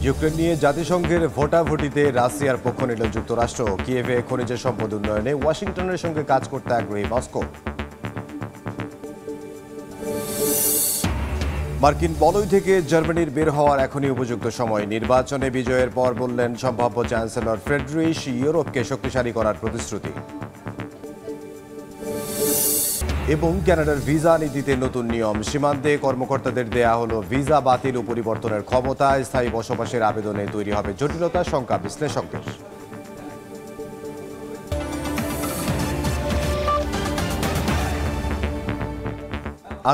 Ukraine নিয়ে জাতিসংঘের ভোটাভুটিতে রাশিয়ার পক্ষ নিল যুক্তরাষ্ট্র। কিয়েভে খনিজ সম্পদ উন্নয়নে ওয়াশিংটনের সঙ্গে কাজ করতে আগ্রহী মস্কো। মার্কিন বলয় থেকে জার্মানির বের হওয়ার এখনই উপযুক্ত সময়। নির্বাচনে বিজয়ের পর বললেন সম্ভাব্য চ্যান্সেলর ফ্রেডরিশ, ইউরোপকে শক্তিশালী করার প্রতিশ্রুতি। এবং কানাডার ভিসা নীতিতে নতুন নিয়ম, সীমান্তে কর্মকর্তাদের দেয়া হলো ভিসা বাতিল ও পরিবর্তনের ক্ষমতা। স্থায়ী বসবাসের আবেদনে তৈরি হবে জটিলতা, শঙ্কা বিশ্লেষকদের।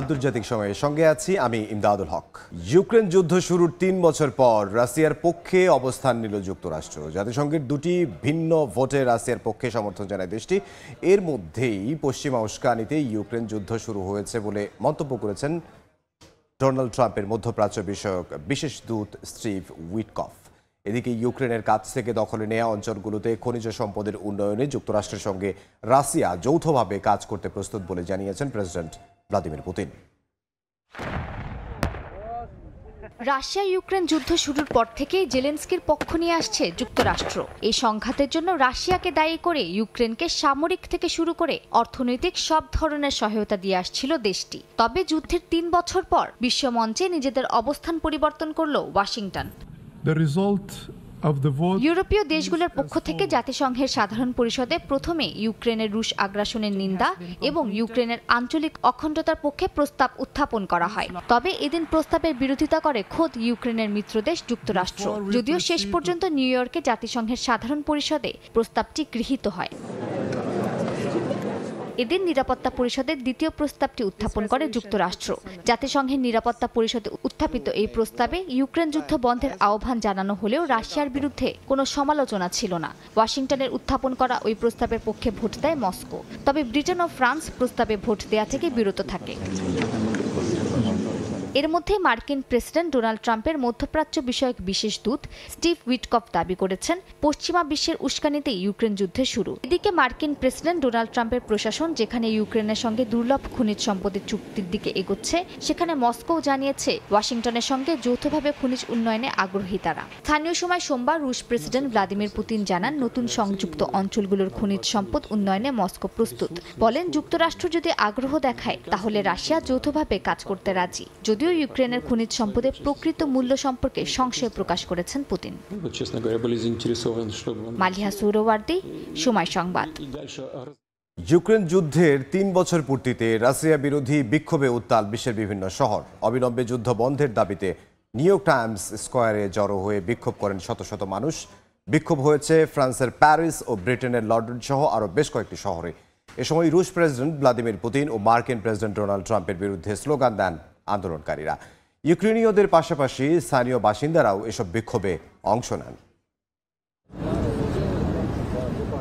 আন্তর্জাতিক সময়ের সঙ্গে আছি আমি ইমদাদুল হক। ইউক্রেন যুদ্ধ শুরুর ৩ বছর পর রাশিয়ার পক্ষে অবস্থান নিল যুক্তরাষ্ট্র। জাতিসংঘের দুটি ভিন্ন ভোটে রাশিয়ার পক্ষে সমর্থন জানায় দেশটি। এর মধ্যেই পশ্চিমা উস্কানিতে ইউক্রেন যুদ্ধ শুরু হয়েছে বলে মন্তব্য করেছেন ডোনাল্ড ট্রাম্পের মধ্যপ্রাচ্য বিষয়ক বিশেষ দূত স্টিভ উইটকফ। এদিকে ইউক্রেনের কাছ থেকে দখলে নেওয়া অঞ্চলগুলোতে খনিজ সম্পদের উন্নয়নে যুক্তরাষ্ট্রের সঙ্গে রাশিয়া যৌথভাবে কাজ করতে প্রস্তুত বলে জানিয়েছেন president Vladimir Putin. Russia Ukraine যুদ্ধ শুরুর পর থেকেই জেলেনস্কির পক্ষ নিয়ে আসছে যুক্তরাষ্ট্র। এই সংঘাতের জন্য রাশিয়াকে দায়ী করে ইউক্রেনকে সামরিক থেকে শুরু করে অর্থনৈতিক সব ধরনের সহায়তা দিয়ে আসছিল দেশটি। তবে যুদ্ধের ৩ বছর পর বিশ্বমঞ্চে নিজেদের অবস্থান পরিবর্তন করল ওয়াশিংটন। ইউরোপীয় দেশগুলোর পক্ষ থেকে জাতিসংঘের সাধারণ পরিষদে প্রথমে ইউক্রেনের রুশ আগ্রাসনের নিন্দা এবং ইউক্রেনের আঞ্চলিক অখণ্ডতার পক্ষে প্রস্তাব উত্থাপন করা হয়। তবে এদিন প্রস্তাবের বিরোধিতা করে খোদ ইউক্রেনের মিত্রদেশ যুক্তরাষ্ট্র। যদিও শেষ পর্যন্ত নিউ ইয়র্কে জাতিসংঘের সাধারণ পরিষদে প্রস্তাবটি গৃহীত হয়। এদিন নিরাপত্তা পরিষদের দ্বিতীয় প্রস্তাবটি উত্থাপন করে যুক্তরাষ্ট্র। জাতিসংঘের নিরাপত্তা পরিষদে উত্থাপিত এই প্রস্তাবে ইউক্রেন যুদ্ধ বন্ধের আহ্বান জানানো হলেও রাশিয়ার বিরুদ্ধে কোনো সমালোচনা ছিল না। ওয়াশিংটনের উত্থাপন করা ওই প্রস্তাবের পক্ষে ভোট দেয় মস্কো। তবে ব্রিটেন ও ফ্রান্স প্রস্তাবে ভোট দেয়া থেকে বিরত থাকে। এর মধ্যে মার্কিন প্রেসিডেন্ট ডোনাল্ড ট্রাম্পের মধ্যপ্রাচ্য বিষয়ক বিশেষ দূত স্টিভ উইটকফ দাবি করেছেন পশ্চিমা বিশ্বের উস্কানিতে ইউক্রেন যুদ্ধের শুরু। এদিকে মার্কিন প্রেসিডেন্ট ডোনাল্ড ট্রাম্পের প্রশাসন যেখানে ইউক্রেনের সঙ্গে দুর্লভ খনিজ সম্পদের চুক্তির দিকে এগোচ্ছে, সেখানে মস্কো জানিয়েছে ওয়াশিংটনের সঙ্গে যৌথভাবে খনিজ উন্নয়নে আগ্রহী তারা। স্থানীয় সময় সোমবার রুশ প্রেসিডেন্ট ভ্লাদিমির পুতিন জানান নতুন সংযুক্ত অঞ্চলগুলোর খনিজ সম্পদ উন্নয়নে মস্কো প্রস্তুত। বলেন যুক্তরাষ্ট্র যদি আগ্রহ দেখায় তাহলে রাশিয়া যৌথভাবে কাজ করতে রাজি। যদিও ইউক্রেনের খনিজ সম্পদের প্রকৃত মূল্য সম্পর্কে সংশয় প্রকাশ করেছেন পুতিন। মালিহা সুহরাওয়ার্দী, সময় সংবাদ। ইউক্রেন যুদ্ধের ৩ বছর পূর্তিতে রাশিয়া বিরোধী বিক্ষোভে উত্তাল বিশ্বের বিভিন্ন শহর। অবিলম্বে যুদ্ধ বন্ধের দাবিতে নিউ ইয়র্ক টাইমস স্কোয়ারে জড়ো হয়ে বিক্ষোভ করেন শত শত মানুষ। বিক্ষোভ হয়েছে ফ্রান্সের প্যারিস ও ব্রিটেনের লন্ডন সহ আরও বেশ কয়েকটি শহরে। এ সময় রুশ প্রেসিডেন্ট ভ্লাদিমির পুতিন ও মার্কিন প্রেসিডেন্ট ডোনাল্ড ট্রাম্পের বিরুদ্ধে স্লোগান দেন আন্দোলনকারীরা। ইউক্রেনীয়দের পাশাপাশি স্থানীয় বাসিন্দারাও এসব বিক্ষোভে অংশ নেন।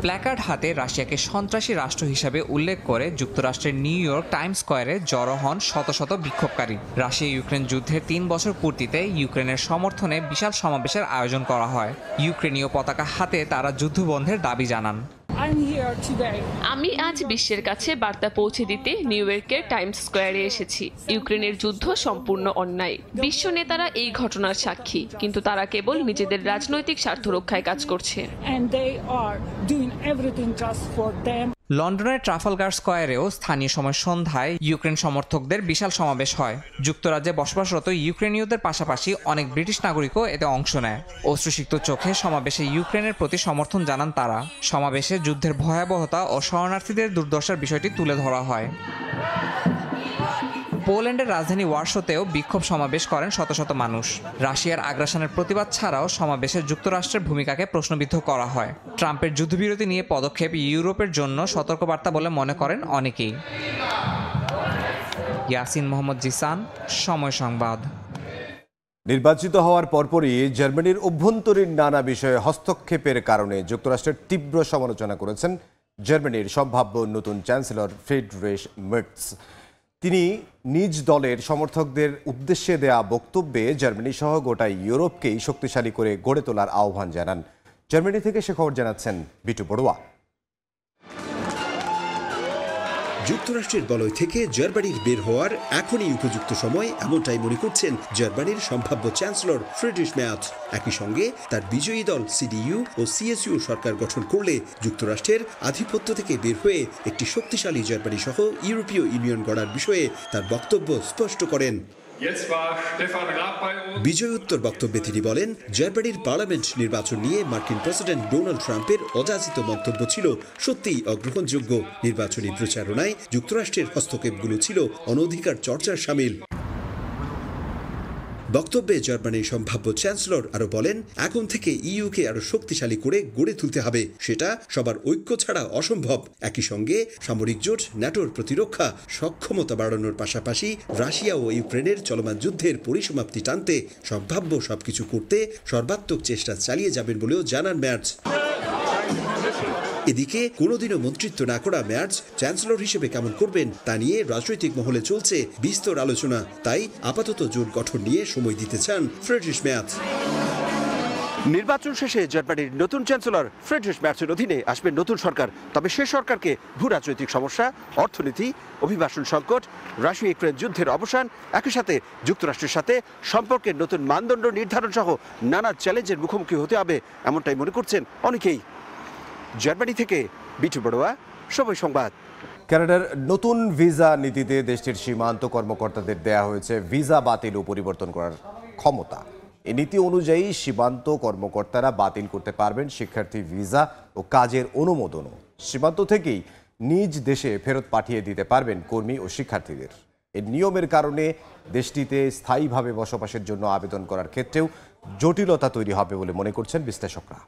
প্ল্যাকার্ড হাতে রাশিয়াকে সন্ত্রাসী রাষ্ট্র হিসাবে উল্লেখ করে যুক্তরাষ্ট্রের নিউ ইয়র্ক টাইমস স্কোয়ারে জড়ো হন শত শত বিক্ষোভকারী। রাশিয়া ইউক্রেন যুদ্ধের ৩ বছর পূর্তিতে ইউক্রেনের সমর্থনে বিশাল সমাবেশের আয়োজন করা হয়। ইউক্রেনীয় পতাকা হাতে তারা যুদ্ধবন্ধের দাবি জানান। আমি আজ বিশ্বের কাছে বার্তা পৌঁছে দিতে নিউ ইয়র্কের টাইমস স্কোয়ারে এসেছি। ইউক্রেনের যুদ্ধ সম্পূর্ণ অন্যায়। বিশ্ব নেতারা এই ঘটনার সাক্ষী, কিন্তু তারা কেবল নিজেদের রাজনৈতিক স্বার্থ রক্ষায় কাজ করছে। লন্ডনের ট্রাফালগার স্কোয়ারেও স্থানীয় সময় সন্ধ্যায় ইউক্রেন সমর্থকদের বিশাল সমাবেশ হয়। যুক্তরাজ্যে বসবাসরত ইউক্রেনীয়দের পাশাপাশি অনেক ব্রিটিশ নাগরিকও এতে অংশ নেয়। অশ্রুসিক্ত চোখে সমাবেশে ইউক্রেনের প্রতি সমর্থন জানান তারা। সমাবেশে যুদ্ধের ভয়াবহতা ও শরণার্থীদের দুর্দশার বিষয়টি তুলে ধরা হয়। পোল্যান্ডের রাজধানী ওয়ারশোতেও বিক্ষোভ সমাবেশ করেন শত শত মানুষ। রাশিয়ার আগ্রাসনের প্রতিবাদ ছাড়াও সমাবেশে যুক্তরাষ্ট্রের ভূমিকাকে প্রশ্নবিদ্ধ করা হয়। ট্রাম্পের যুদ্ধবিরতি নিয়ে পদক্ষেপ ইউরোপের জন্য সতর্কবার্তা বলে মনে করেন অনেকেই। ইয়াসিন মোহাম্মদ জিসান, সময় সংবাদ। নির্বাচিত হওয়ার পরপরই জার্মানির অভ্যন্তরীণ নানা বিষয়ে হস্তক্ষেপের কারণে যুক্তরাষ্ট্রের তীব্র সমালোচনা করেছেন জার্মানির সম্ভাব্য নতুন চ্যান্সেলর ফ্রিডরিশ মের্জ। তিনি নিজ দলের সমর্থকদের উদ্দেশ্যে দেয়া বক্তব্যে জার্মানি সহ গোটা ইউরোপকেই শক্তিশালী করে গড়ে তোলার আহ্বান জানান। জার্মানি থেকে সে খবর জানাচ্ছেন বিটু বড়ুয়া। যুক্তরাষ্ট্রের বলয় থেকে জার্মানির বের হওয়ার এখনই উপযুক্ত সময়, এমনটাই মনে করছেন জার্মানির সম্ভাব্য চ্যান্সেলর ফ্রিডরিশ মের্জ। একই সঙ্গে তার বিজয়ী দল সিডিইউ ও সিএসইউ সরকার গঠন করলে যুক্তরাষ্ট্রের আধিপত্য থেকে বের হয়ে একটি শক্তিশালী জার্মানি সহ ইউরোপীয় ইউনিয়ন গড়ার বিষয়ে তার বক্তব্য স্পষ্ট করেন। বিজয়োত্তর বক্তব্যে তিনি বলেন, জার্মানির পার্লামেন্ট নির্বাচন নিয়ে মার্কিন প্রেসিডেন্ট ডোনাল্ড ট্রাম্পের অযাচিত মন্তব্য ছিল সত্যিই অগ্রহণযোগ্য। নির্বাচনী প্রচারণায় যুক্তরাষ্ট্রের হস্তক্ষেপগুলো ছিল অনধিকার চর্চার শামিল। বক্তব্যে জার্মানির সম্ভাব্য চ্যান্সেলর আরো বলেন, এখন থেকে ইইউকে আরো শক্তিশালী করে গড়ে তুলতে হবে, সেটা সবার ঐক্য ছাড়া অসম্ভব। একই সঙ্গে সামরিক জোট ন্যাটোর প্রতিরক্ষা সক্ষমতা বাড়ানোর পাশাপাশি রাশিয়া ও ইউক্রেনের চলমান যুদ্ধের পরিসমাপ্তি টানতে সম্ভাব্য সবকিছু করতে সর্বাত্মক চেষ্টা চালিয়ে যাবেন বলেও জানান মের্জ। এদিকে কোনোদিনও মন্ত্রিত্ব না করা মের্জ চ্যান্সেলর হিসেবে কেমন করবেন তা নিয়ে রাজনৈতিক মহলে চলছে বিস্তর আলোচনা। তাই আপাতত জোট গঠন নিয়ে সময় দিতে চান ফ্রিডরিশ মের্জ। নির্বাচন শেষে জার্মানির নতুন চ্যান্সেলর ফ্রিডরিশ মের্জের অধীনে আসবে নতুন সরকার। তবে সে সরকারকে ভূ রাজনৈতিক সমস্যা, অর্থনীতি, অভিবাসন সংকট, রাশিয়া ইউক্রেন যুদ্ধের অবসান, একই সাথে যুক্তরাষ্ট্রের সাথে সম্পর্কের নতুন মানদণ্ড নির্ধারণ সহ নানা চ্যালেঞ্জের মুখোমুখি হতে হবে, এমনটাই মনে করছেন অনেকেই। জার্মানি থেকে বিটু বড়ুয়া, সময় সংবাদ। কানাডার নতুন ভিসা নীতিতে দেশটির সীমান্ত কর্মকর্তাদের দেয়া হয়েছে ভিসা বাতিল ও পরিবর্তন করার ক্ষমতা। এই নীতি অনুযায়ী সীমান্ত কর্মকর্তারা বাতিল করতে পারবেন শিক্ষার্থী ভিসা ও কাজের অনুমোদনও। সীমান্ত থেকেই নিজ দেশে ফেরত পাঠিয়ে দিতে পারবেন কর্মী ও শিক্ষার্থীদের। এই নিয়মের কারণে দেশটিতে স্থায়ীভাবে বসবাসের জন্য আবেদন করার ক্ষেত্রেও জটিলতা তৈরি হবে বলে মনে করছেন বিশ্লেষকরা।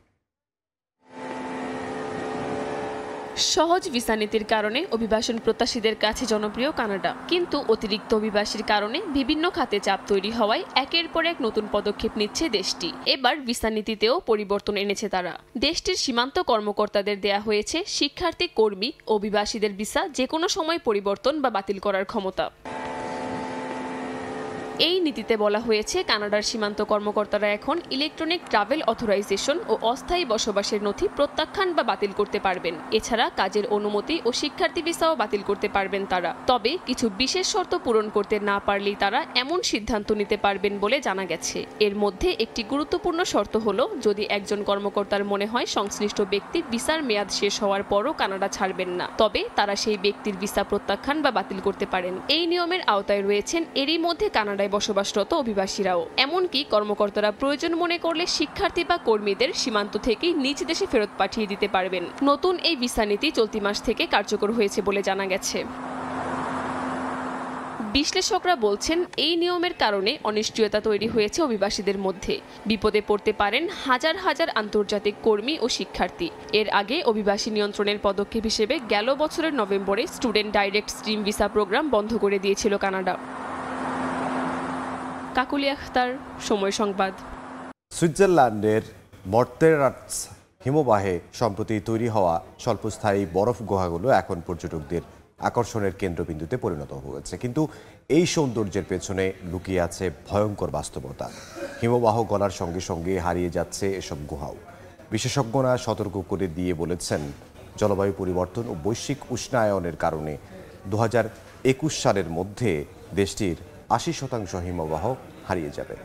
সহজ ভিসা নীতির কারণে অভিবাসন প্রত্যাশীদের কাছে জনপ্রিয় কানাডা, কিন্তু অতিরিক্ত অভিবাসীর কারণে বিভিন্ন খাতে চাপ তৈরি হওয়ায় একের পর এক নতুন পদক্ষেপ নিচ্ছে দেশটি। এবার ভিসা নীতিতেও পরিবর্তন এনেছে তারা। দেশটির সীমান্ত কর্মকর্তাদের দেয়া হয়েছে শিক্ষার্থী, কর্মী, অভিবাসীদের ভিসা যে কোনো সময় পরিবর্তন বা বাতিল করার ক্ষমতা। এই নীতিতে বলা হয়েছে, কানাডার সীমান্ত কর্মকর্তারা এখন ইলেকট্রনিক ট্রাভেল অথরাইজেশন ও অস্থায়ী বসবাসের নথি প্রত্যাখ্যান বা বাতিল করতে পারবেন। এছাড়া কাজের অনুমতি ও শিক্ষার্থী ভিসাও বাতিল করতে পারবেন তারা। তবে কিছু বিশেষ শর্ত পূরণ করতে না পারলেই তারা এমন সিদ্ধান্ত নিতে পারবেন বলে জানা গেছে। এর মধ্যে একটি গুরুত্বপূর্ণ শর্ত হলো, যদি একজন কর্মকর্তার মনে হয় সংশ্লিষ্ট ব্যক্তি ভিসার মেয়াদ শেষ হওয়ার পরও কানাডা ছাড়বেন না, তবে তারা সেই ব্যক্তির ভিসা প্রত্যাখ্যান বা বাতিল করতে পারেন। এই নিয়মের আওতায় রয়েছেন এরই মধ্যে কানাডায় বসবাসরত অভিবাসীরাও। এমনকি কর্মকর্তারা প্রয়োজন মনে করলে শিক্ষার্থী বা কর্মীদের সীমান্ত থেকেই নিজ দেশে ফেরত পাঠিয়ে দিতে পারবেন। নতুন এই ভিসা নীতি চলতি মাস থেকে কার্যকর হয়েছে বলে জানা গেছে। বিশ্লেষকরা বলছেন, এই নিয়মের কারণে অনিশ্চয়তা তৈরি হয়েছে অভিবাসীদের মধ্যে। বিপদে পড়তে পারেন হাজার হাজার আন্তর্জাতিক কর্মী ও শিক্ষার্থী। এর আগে অভিবাসী নিয়ন্ত্রণের পদক্ষেপ হিসেবে গেল বছরের নভেম্বরে student direct stream visa program বন্ধ করে দিয়েছিল কানাডা। কাকুলি আখতার, সময় সংবাদ। সুইজারল্যান্ডের মর্তেরাটস হিমবাহে সম্প্রতি তৈরি হওয়া স্বল্পস্থায়ী বরফ গুহাগুলো এখন পর্যটকদের আকর্ষণের কেন্দ্রবিন্দুতে পরিণত হয়েছে, কিন্তু এই সৌন্দর্যের পেছনে লুকিয়ে আছে ভয়ঙ্কর বাস্তবতা। হিমবাহ গলার সঙ্গে সঙ্গে হারিয়ে যাচ্ছে এসব গুহাও। বিশেষজ্ঞরা সতর্ক করে দিয়ে বলেছেন, জলবায়ু পরিবর্তন ও বৈশ্বিক উষ্ণায়নের কারণে 2021 সালের মধ্যে দেশটির 80% হিমবাহ হারিয়ে যাবে।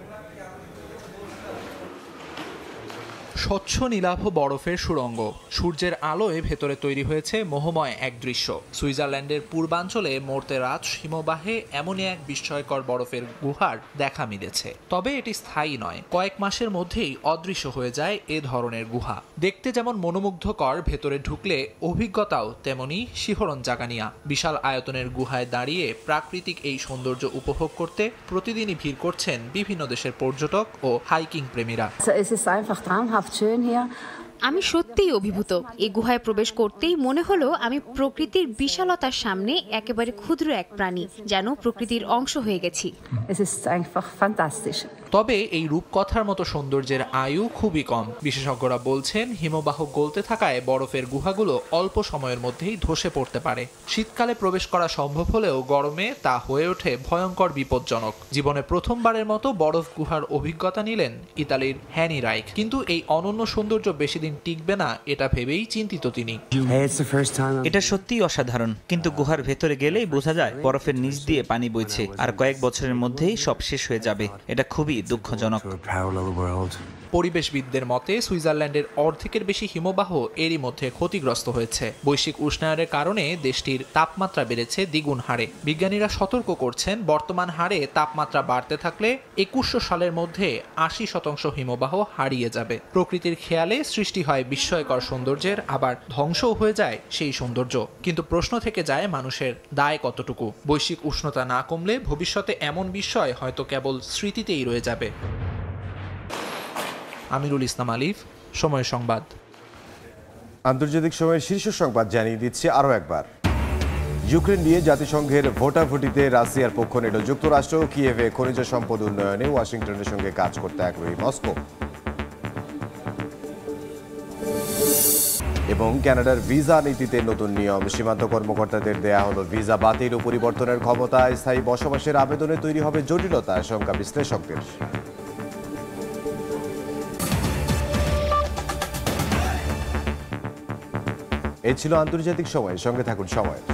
স্বচ্ছ নীলাভ বরফের সুড়ঙ্গ, সূর্যের আলোয় ভেতরে তৈরি হয়েছে মোহময় এক দৃশ্য। সুইজারল্যান্ডের পূর্বাঞ্চলে মর্তেরাটস হিমবাহে এমনই এক বিস্ময়কর বরফের গুহার দেখা মিলেছে। তবে এটি স্থায়ী নয়, কয়েক মাসের মধ্যেই অদৃশ্য হয়ে যায় এ ধরনের গুহা। দেখতে যেমন মনোমুগ্ধকর, ভেতরে ঢুকলে অভিজ্ঞতাও তেমনি শিহরণ জাগানিয়া। বিশাল আয়তনের গুহায় দাঁড়িয়ে প্রাকৃতিক এই সৌন্দর্য উপভোগ করতে প্রতিদিনই ভিড় করছেন বিভিন্ন দেশের পর্যটক ও হাইকিং প্রেমীরা। আমি সত্যিই অভিভূত। এই গুহায় প্রবেশ করতেই মনে হলো আমি প্রকৃতির বিশালতার সামনে একেবারে ক্ষুদ্র এক প্রাণী, যেন প্রকৃতির অংশ হয়ে গেছি। তবে এই রূপকথার মতো সৌন্দর্যের আয়ু খুবই কম। বিশেষজ্ঞরা বলছেন হিমবাহ গলতে থাকায় বরফের গুহাগুলো অল্প সময়ের মধ্যেই ধসে পড়তে পারে। শীতকালে প্রবেশ করা সম্ভব হলেও গরমে তা হয়ে ওঠে ভয়ঙ্কর বিপজ্জনক। জীবনে প্রথমবারের মতো বরফ গুহার অভিজ্ঞতা নিলেন ইতালির হ্যানি রাইখ। কিন্তু এই অনন্য সৌন্দর্য বেশি দিন টিকবে না এটা ভেবেই চিন্তিত তিনি। এটা সত্যিই অসাধারণ, কিন্তু গুহার ভেতরে গেলেই বোঝা যায় বরফের নিচ দিয়ে পানি বইছে, আর কয়েক বছরের মধ্যেই সব শেষ হয়ে যাবে। এটা খুবই দুঃখজনক। পরিবেশবিদদের মতে সুইজারল্যান্ডের অর্ধেকের বেশি হিমবাহ এরই মধ্যে ক্ষতিগ্রস্ত হয়েছে। বৈশ্বিক উষ্ণায়নের কারণে দেশটির তাপমাত্রা বেড়েছে দ্বিগুণ হারে। বিজ্ঞানীরা সতর্ক করছেন, বর্তমান হারে তাপমাত্রা বাড়তে থাকলে 2100 সালের মধ্যে 80% হিমবাহ হারিয়ে যাবে। প্রকৃতির খেয়ালে সৃষ্টি হয় বিস্ময়কর সৌন্দর্যের, আবার ধ্বংসও হয়ে যায় সেই সৌন্দর্য। কিন্তু প্রশ্ন থেকে যায়, মানুষের দায় কতটুকু? বৈশ্বিক উষ্ণতা না কমলে ভবিষ্যতে এমন বিস্ময় হয়তো কেবল স্মৃতিতেই রয়ে যাবে। আমিরুল ইসলাম আলিফ, সময় সংবাদ। আন্তর্জাতিক সময়ের শীর্ষ সংবাদ জানিয়ে দিচ্ছে আরও একবার। ইউক্রেন নিয়ে জাতিসংঘের ভোটাভুটিতে রাশিয়ার পক্ষ নিল যুক্তরাষ্ট্র। কিয়েভে খনিজ সম্পদ উন্নয়নে ওয়াশিংটনের সঙ্গে কাজ করতে আগ্রহী মস্কো। এবং কানাডার ভিসা নীতিতে নতুন নিয়ম, সীমান্ত কর্মকর্তাদের দেয়া হলো ভিসা বাতিল ও পরিবর্তনের ক্ষমতা। স্থায়ী বসবাসের আবেদনে তৈরি হবে জটিলতা, আশঙ্কা বিশ্লেষকদের। এই ছিল আন্তর্জাতিক সময়। সঙ্গে থাকুন সময়ের।